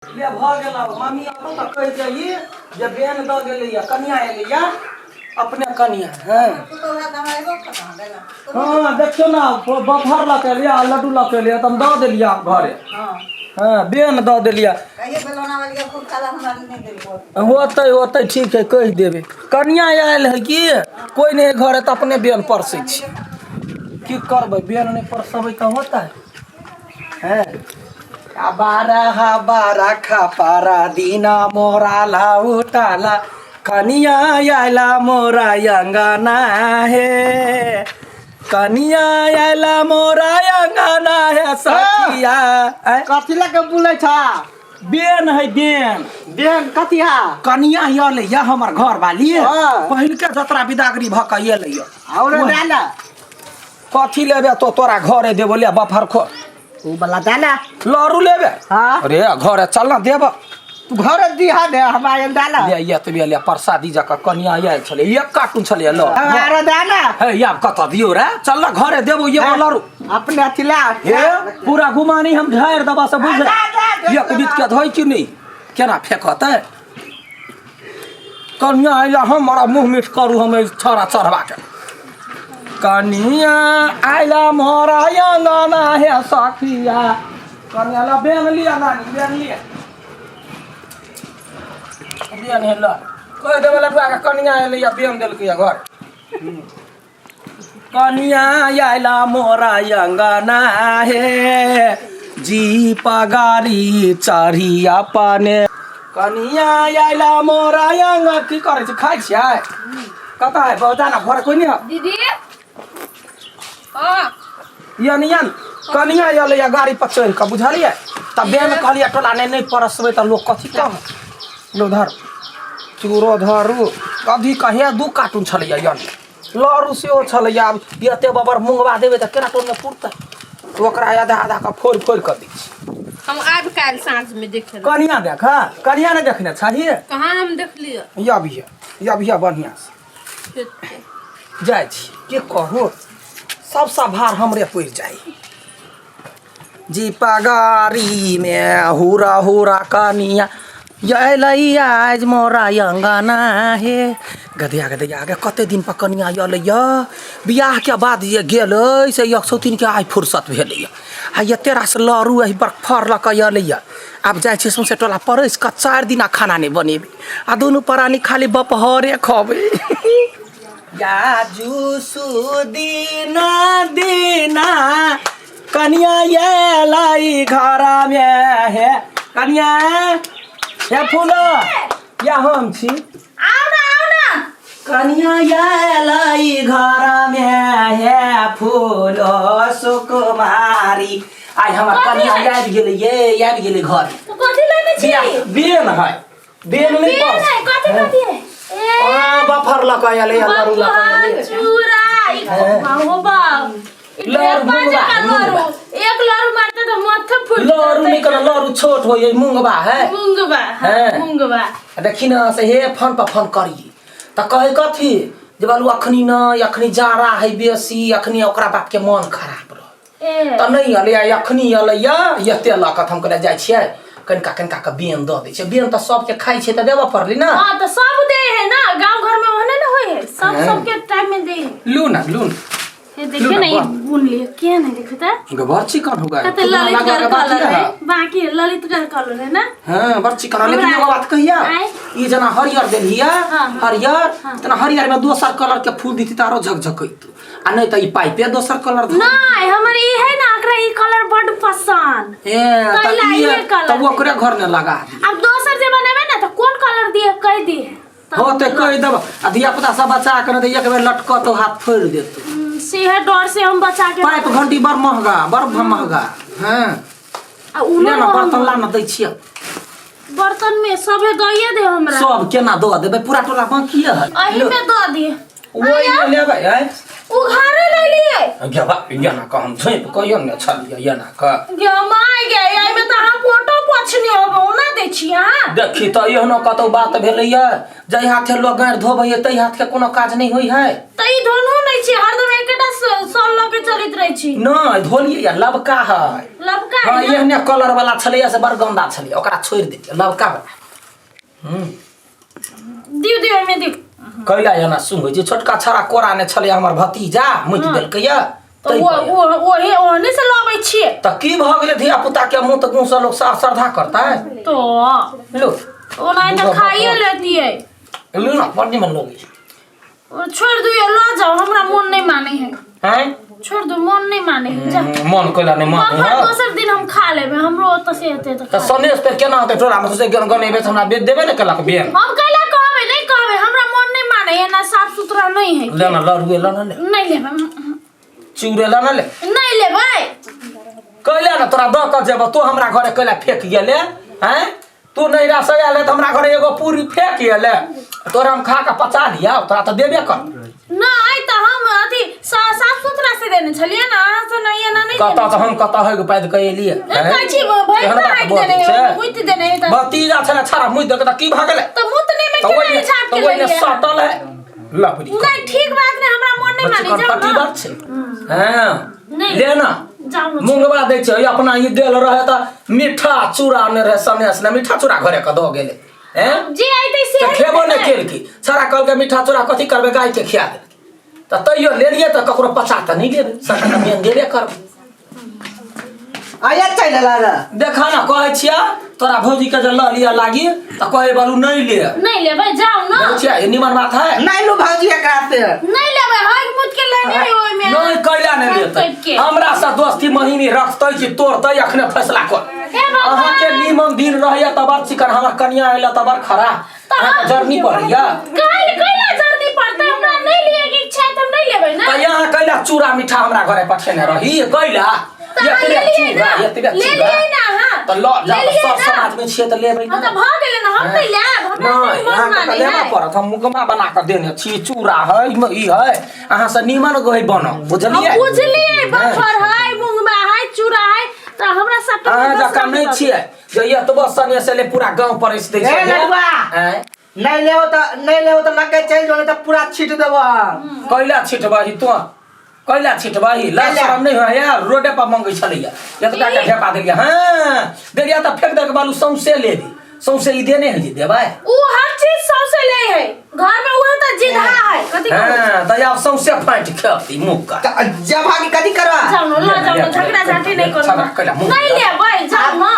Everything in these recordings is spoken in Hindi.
ले भ गेला मम्मी अब त कह जाइए जे बेन द गेलैया कन्या एलैया अपने कन्या है। हां देखियो ना बफर ला के लिया लड्डू ला के लिया तुम द देलिया घरे। हां बेन द देलिया कहिए बेलोना वाली खूब खाला हमरा नहीं देलियो होतै होतै ठीक है कह देबे। कन्या आयल है कि कोई नहीं घरे त अपने बेन परसै छी की करबै बेन नहीं परसबै त होता है। बारा खापारा दीना मोरा लाउटाला कनिया आयला मोरा अंगना है कनिया आयला मोरा अंगना है सखिया। कथी लगे बोले छ बेन है बेन बेन कथिया कनिया आले या हमर घर वाली पहिल के जतरा विदागरी भक एले और डाला कथी लेबे तो तोरा घरे देबो ले बफर खो उ वाला डाला लरू लेबे। हां अरे घरे चलना देब तू घर दिहा दे हमारे डाला ले ये तो ले प्रसादी जका कन्या आयल छले एक कार्टून छले ल हमारा डाला हे या कत दियो रे चल ना घरे देबो ये लरू अपने अथिला हे पूरा गुमानी हम झाड़ दबा से बुझ एक बीत के धोई कि नहीं केना फेकत कन्या आइला हमरा मुंह मीठ करू हम छोरा चढ़वा के कन्या आइला मोरा अंगना है सखिया कन्या ला बेन लिया नानी बेन लिया बेन है ला कोई देबे लटवा के कन्या आइले या बेन देल के घर कन्या आइला मोरा अंगना है जी पगारी चढ़िया पाने कन्या आइला मोरा अंगना की करे छ खाइ छियै कता है बहुता ना घर कोई नहीं दीदी यान कनिया आइले या गाड़ी पर चढ़ के बुझलिए तब बेन कहलिए टोला नहीं परसबे त लोग कथी कह लो धर चूरो धरू कभी कहे दू कार्टून छले यान लरू से ओ छले अब एते बबर मुंगवा देबे त केना टोन में पुरतै तो ओकरा आधा आधा का फोड़ फोड़ कर दी हम आब काल सांझ में देखे कनिया देख कनिया ने देखने छाहिए कहां हम देख लियो या भैया बढ़िया से जाय छी के कहो सब भार हमरे पड़ जाए जी पगारी में हुरा हुरा कनिया यलैया आज मोरा अंगना है गधिया गधिया के कते दिन पर कनिया यलैया बियाह के बाद ये गेल से 103 के आइ फुर्सत भेलैया आ ये तेरा से लरू एहि बरफर ल के यलैया अब जाय छी सौंसे टोला परस के 4 दिन खाना नहीं बनेबे आ दोनों प्राणी खाली बपहरे खबे गाजू सुदीना दीना कन्या ये लाई घर में है कन्या ये फूल या हम छी आओ ना कन्या ये लाई घर में है फूल सुकुमारी आई हमर कन्या याद गेले ये याद गेले घर तो कथि लेने छी बेन है बेन नहीं पास कथि कथि है बफर लगायाले या लरू लगायाले चूरा हो बा लरू मुंगबा एक लरू मारते तो माथा फूट लरू निकल लरू छोट हो ये मुंगबा है मुंगबा देखी ना से हे फोन पर फोन करी त कहे कथी जे बालू अखनी ना अखनी जारा है बेसी अखनी ओकरा बाप के मन खराब रह त नहीं अले अखनी अले या एते लकत हम कले जाय छियै कनका कनका के बेन द दे छै बेन त सब के खाइ छै त देबा पड़ली ना हां त सब दे है ना गांव घर में होने ना होय है सब के टाइम में दे लू ना ये देखिए ना ये बुन लिए क्या नहीं देखता गबर चिकन होगा कते ललित कलर है बाकी ललित कलर है ना हां बर चिकन लेकिन एगो बात कहिया ई जना हरियर देलिया हरियर तना हरियर में दोसर कलर के फूल दीती तारो झकझकैत आ नहीं त ई पाइपे दोसर कलर नहीं हमर ई है ना एकरा ई कलर बड पसंद तब ओकरे घर ने लगा अब दोसर जे बनेबे ना त कोन कलर दिए कह दिए होते कह देब आ धिया पुता सब बचा के दे एक बेर लटक तो हाथ फोड़ देत से है डर से हम बचा के पाइप घंटी बड़ महंगा हां आ उना ना बर्तन ला न दै छियै बर्तन में सब है दइए दे हमरा सब केना द देबे पूरा टोला बाकी है एही में द दिए ओइ लेबे है उ घरे ले लिए गबा याना का हम छै कहियो न छलिए याना का गे माय गे एई में त हम फोटो पोछनी होबो ना दे छी हां देखी त एहनो कतौ बात भेलैया जई हाथे लोग गाड़ धोबैया तई हाथ के कोनो काज नहीं होई है तई धोनु नहीं छी हरदम एकेटा सल ल के चलित रहै छी नहीं धोलिए या लबका है लबका हां एहने कलर वाला छलैया से बड़ गंदा छलै ओकरा छोड़ दे लबका वाला दिउ में दिउ कैला या ना सुन जे छोटका छरा कोरा ने छलै हमर भतीजा मुइत देलकैया तो वो ओने से लाबै छी त की भ गेलै धिया पुता के मुंह त गुंसा लोग श्रद्धा करता है तो लो ओना त खाइए लेती है लो ना पढ़ने मन लोगी छोड़ दियो ला जाओ हमरा मन नहीं माने है हैं छोड़ दो मन नहीं माने है जा मन कैला नहीं माने है दोसर दिन हम खा लेबे हमरो त से हेते त सनेस पे केना होते तोरा में से गने बेच हमरा बेच देबे न केला के बेन हम कैला कहबे नहीं कहबे हमरा मन नहीं माने है ना साफ सुथरा नहीं है लेना लड़ुए लेना ले नहीं लेबे चूरे लेना ले नहीं लेबे कैला ना तोरा द क जेब तू हमरा घरे कैला फेंक गेले हैं तू नहीं रस आले त हमरा घरे एगो पूरी फेंक गेले तोरा हम खा के पचा लिया तोरा त देबे कर नहीं त हम अथी साफ सुथरा से देने छलिए ना से नहीं है ना नहीं कता त हम कता है पैद कैलिए कहै छी भाई हाइट देने मुइत देने त भतीजा छले छरा मुइत देलक त की भ गेले त मुतने में केना छाप के ले सटल है लपड़ी नहीं ठीक बात नहीं हमरा मन नहीं माने जाओ पट्टी बात छे हां लेना जाओ मुंगवा दै छै अपना ई गेल रहे त मीठा चूड़ा ने रहे सनेस ने मीठा चूड़ा घरे क द गेले हैं जे आइते से खेबो ने केल की छरा कल के मीठा चूड़ा कथि करबे गाय के खिया दे त तइयो ले लिए त ककरो पचा त नहीं लेबे सकत में देबे कर आया चल ला देखा ना कहै छिया तोरा भौजी के जे ल लिया लागी त कहे बालू नहीं ले भाई जाओ ना देखिया ये निमन बात है नहीं लो भौजी एकराते नहीं लेबे हाथ मुत के लेने ओय में नहीं कैला नहीं लेते हमरा से दोस्ती महीनी रखतै कि तोड़तै अखने फैसला कर अहाँ के निमन दिन रहया तबर चिकन हमर कन्या आइला तबर खरा अहाँ जर्नी पड़िया कैला जर्नी पड़ता हमरा नहीं लिए के इच्छा है त नहीं लेबे ना त यहाँ कैला चूड़ा मीठा हमरा घरे पठेने रही कैला ले लिए ना हां त ल सब समाज में छिए त लेबै हां त भ गेले ना हम नहीं लेब नहीं यहाँ के लेबा पड़त हम मुकमा बना के देने छी चूड़ा है ई है अहाँ से निमन गई बनो बुझलिए बुझलिए बफर है मुंगमा है चूड़ा है त हमरा सब अहाँ जका नहीं छिए जे ये तो बस सने से ले पूरा गांव पर इस दे ए लड़वा नहीं लेओ त लगे चल जोने त पूरा छीट देबो कैला छिटबाही तो कैला छिटबाही लाशरम नहीं है यार रोडे पर मंगै छलैया एतका के ढेपा देलिया हां देलिया त फेंक दे के बालू सौंसे ले दी सौंसे ई देने है जे देबै ऊ हर चीज सौंसे ले है घर में उहे त जिधा है कथि हां त या सौंसे फाट खेती मुंह का जब भागी कथि करवा जाओ ला जाओ झगड़ा झाटी नहीं करो नहीं ले भाई जाओ ना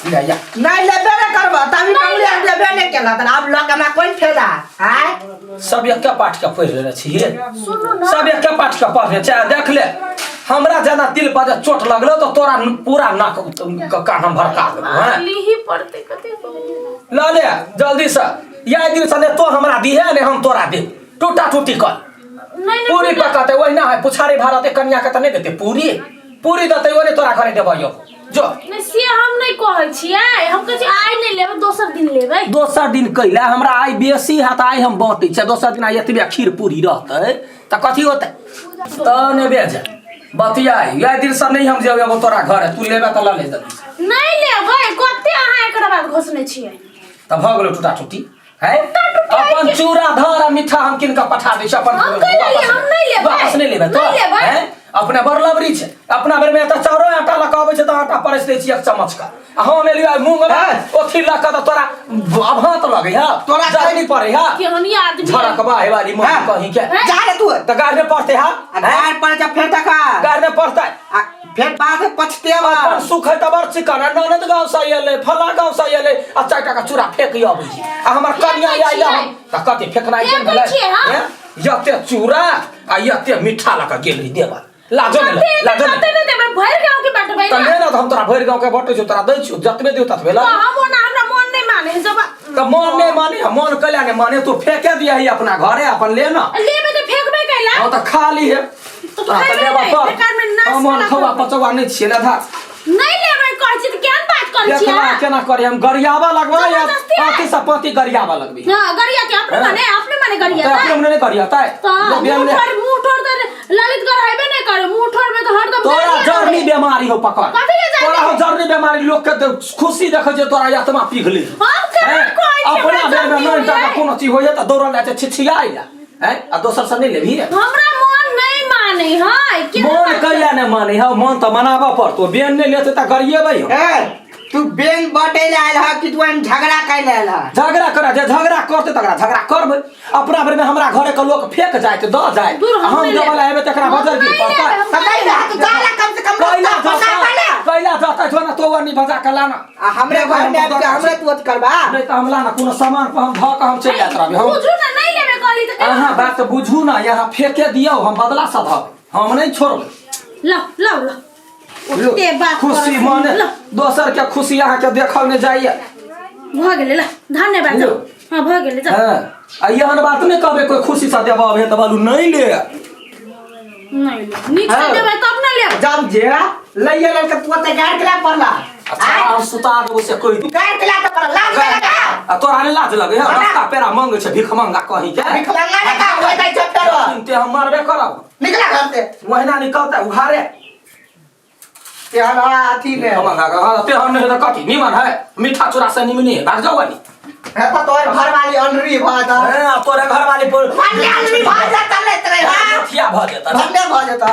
ले या नहीं लेबे न करबा तभी कमले लेबे न केला त अब लोग हमरा कोन फायदा हैं सब एक पाठ के पढ़ रहे छिए सुनो ना सब एक पाठ के पढ़े चाहे देख ले हमरा ज्यादा दिल पर चोट लगलो तो तोरा पूरा नाक कान हम भड़का देबो हैं लीही पड़ते कथि ला ले जल्दी से या दिन से तो हमरा दिहे ने हम तोरा दे टूटा टूटी कर नहीं पूरी पकाते वही ना है पुछारी भारत कन्या के त नहीं देते पूरी देते ओने तोरा घरे देबो जो नहीं से हम नहीं कहै छियै हम कहै छी आइ नहीं लेबे दोसर दिन लेबे दोसर दिन कैला हमरा आई बेसी हाथ आई हम बांटै छै दोसर दिन आई एतबे खीर पूरी रहतै त कथि होतै त ने बेज बतियाई या दिन से नहीं हम जेबे तोरा घर तू लेबे त ल ले जल्दी नहीं लेबे कते अहाँ एकरा बाद घोषणे छियै त भ गेलो टूटा टूटी है अपन चूड़ा धर मीठा हम किनका पठा दै छ अपन हम नहीं लेबे वापस नहीं लेबे तो हैं अपने बरलबरी छै अपना बेर में त चारो आटा लगाबै छै त आटा परस दै छी एक चम्मच का हम एलिया मूंग में ओथी लका त तोरा अभात लगे हा तोरा जाय नहीं पड़े हा केहनी आदमी झड़कबा है वाली मुंह कहीं के जा रे तू त गाड़ में पड़ते हा गाड़ पर जा फेर तका गाड़ में पड़ता फेर बाद पछतेवा अपन सुख है तबर चिकन ननद गांव से एले फला गांव से एले आ 4 टका चूड़ा फेंक आबै छी आ हमर कन्या आइला त कते फेंकना छै भेलै यते चूड़ा आ यते मीठा लका गेली देबा लाजो ने देबे भर गांव के बाटबै त ले ना हम तोरा भर गांव के बाटै छ तोरा दै छु जतबे देउ तत भेला हम ओना हमरा मन नहीं माने जब त मन नहीं माने मन कैला ने माने तू फेंके दिया ही अपना घरे अपन ले ना लेबे त फेंकबे कैला हां त खाली है तो लेबे बेकार में नाश मन खवा पचवा नहीं छिए ना था नहीं लेबे कहै छी त केहन बात करै छी केना करे हम गरियाबा लगबा या पाती से पाती गरियाबा लगबी हां गरिया के अपने माने गरिया अपने नहीं गरिया ता मुंह ठोर दे ललित कर हेबे नहीं करे मुंह ठोर में तो हरदम तोरा जर्नी बीमारी हो पकड़ कथी ले जाने? तोरा हो जर्नी बीमारी लोग के तो खुशी देखे जे तोरा आत्मा पिघली हम केना कहै छी अपना हमरा बेर में जर्नी नहीं टा होइए? कोनो चीज होइए त दौड़ल जाय छिछियाई जा हैं आ दोसर से नहीं लेभी हमरा मन नहीं माने है कि मन कैला नहीं माने है मन तो मनाबा पड़तो बेन नहीं लेते त गरिएबै हो ए तू बेन बटे लायल ह कि तू झगड़ा कर लायल ह झगड़ा करा जे झगड़ा करते तकरा झगड़ा करबै अपना बेर में हमरा घरे के लोग फेंक जाए त द जाए दूर हम हम नहीं देवल आबे तकरा बजर गिर पड़ता पकड़ ले तू जाला कम से कम कैला जाता जो ना तो वनी बजा के लाना हमरे घर में आके हमरे तू अत करबा नहीं त हमला ना कोनो सामान पर हम ध के हम चल जात रहबे हम बुझू ना नहीं लेबे कहली त अहाँ बात बुझू ना यहाँ फेंके दियो हम बदला सधब हम नहीं छोड़बै ला ला ला ओते बात खुशी करत माने ला दोसर के खुशी अहाँ के देखल नहीं जाइए भ गेले ला धन्यवाद लो। हां भ गेले जा हाँ आ यहाँ बात नहीं कहबे कोई खुशी सा देबा है त बालू नहीं ले नहीं ले नीक से देबे तब ना ले जब जेरा लइए ले के तू अत गाड़ के ला पड़ला अच्छा हम सुता देबो से कोई तू गाड़ के ला तो पर लाज लगा आ तोरा ने लाज लगे है रास्ता पेरा मांगे छे भिख मांगा कहीं के विकलांगा ने का होय तै चप्टर ते हम मारबे करब निकला घर से महीना निकलता उघारे ते हमारा अथी में हम मांगा ते हम नहीं तो कथी निमन है मीठा चूरा से निमन है भाग जाओ वाली है पर तोर घर वाली अनरी भात हां तोरे घर वाली पर वाली अनरी भात जाता ले रे हां थिया भ जेता धन्य भ जाता